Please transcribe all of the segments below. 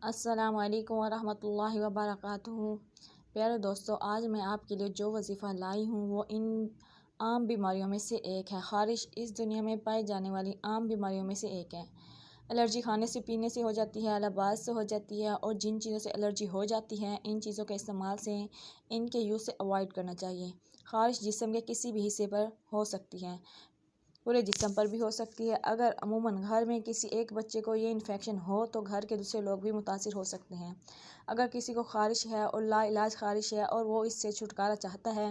السلام علیکم ورحمۃ اللہ وبرکاتہ۔ پیارے دوستو، آج میں آپ کے لیے جو وظیفہ لائی ہوں وہ ان عام بیماریوں میں سے ایک ہے۔ خارش اس دنیا میں پائی جانے والی عام بیماریوں میں سے ایک ہے۔ الرجی کھانے سے پینے سے ہو جاتی ہے، لباس سے ہو جاتی ہے، اور جن چیزوں سے الرجی ہو جاتی ہے ان چیزوں کے استعمال سے، ان کے یوز سے اوائڈ کرنا چاہیے۔ خارش جسم کے کسی بھی حصے پر ہو سکتی ہے، پورے جسم پر بھی ہو سکتی ہے۔ اگر عموماً گھر میں کسی ایک بچے کو یہ انفیکشن ہو تو گھر کے دوسرے لوگ بھی متاثر ہو سکتے ہیں۔ اگر کسی کو خارش ہے اور لا علاج خارش ہے اور وہ اس سے چھٹکارا چاہتا ہے،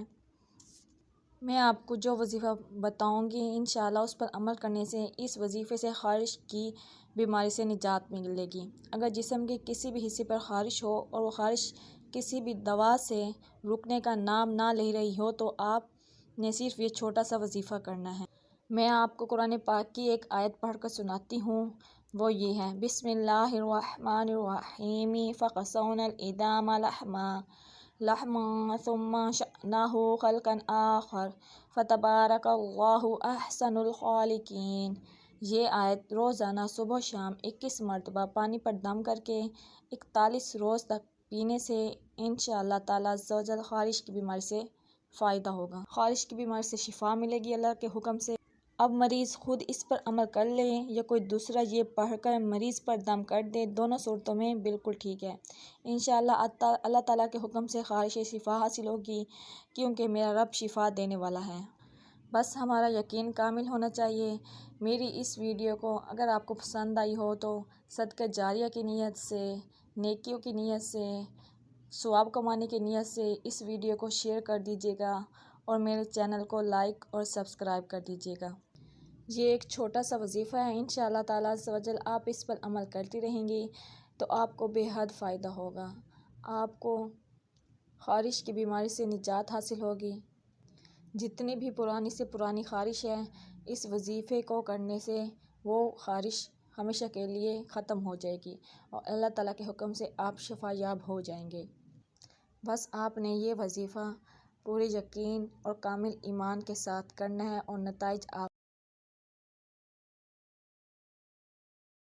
میں آپ کو جو وظیفہ بتاؤں گی انشاءاللہ اس پر عمل کرنے سے اس وظیفے سے خارش کی بیماری سے نجات ملے گی۔ اگر جسم کے کسی بھی حصے پر خارش ہو اور وہ خارش کسی بھی دوا سے رکنے کا نام نہ لے رہی ہو تو آپ نے صرف یہ چھوٹا سا وظیفہ کرنا ہے۔ میں آپ کو قرآن پاک کی ایک آیت پڑھ کر سناتی ہوں، وہ یہ ہے: بسم اللہ الرحمن الرحیم فَقَسَوْنَا الْعِظَامَ لَحْمًا ثُمَّ أَنشَأْنَاهُ خَلْقًا آخَرَ فَتَبَارَكَ اللَّهُ أَحْسَنُ الْخَالِقِينَ۔ یہ آیت روزانہ صبح و شام 21 مرتبہ پانی پر دم کر کے 41 روز تک پینے سے انشاءاللہ تعالیٰ عز و جل خارش کی بیماری سے فائدہ ہوگا، خارش کی بیماری سے شفا ملے گی اللہ کے حکم سے۔ اب مریض خود اس پر عمل کر لے یا کوئی دوسرا یہ پڑھ کر مریض پر دم کر دے، دونوں صورتوں میں بالکل ٹھیک ہے۔ انشاءاللہ اللہ تعالیٰ کے حکم سے خارش سے شفا حاصل ہوگی، کیونکہ میرا رب شفا دینے والا ہے۔ بس ہمارا یقین کامل ہونا چاہیے۔ میری اس ویڈیو کو اگر آپ کو پسند آئی ہو تو صدقہ جاریہ کی نیت سے، نیکیوں کی نیت سے، ثواب کمانے کی نیت سے اس ویڈیو کو شیئر کر دیجیے گا اور میرے چینل کو لائک اور سبسکرائب کر دیجیے گا۔ یہ ایک چھوٹا سا وظیفہ ہے، انشاءاللہ تعالیٰ عز و جل آپ اس پر عمل کرتی رہیں گی تو آپ کو بے حد فائدہ ہوگا، آپ کو خارش کی بیماری سے نجات حاصل ہوگی۔ جتنی بھی پرانی سے پرانی خارش ہے، اس وظیفے کو کرنے سے وہ خارش ہمیشہ کے لیے ختم ہو جائے گی اور اللہ تعالیٰ کے حکم سے آپ شفا یاب ہو جائیں گے۔ بس آپ نے یہ وظیفہ پورے یقین اور کامل ایمان کے ساتھ کرنا ہے اور نتائج آپ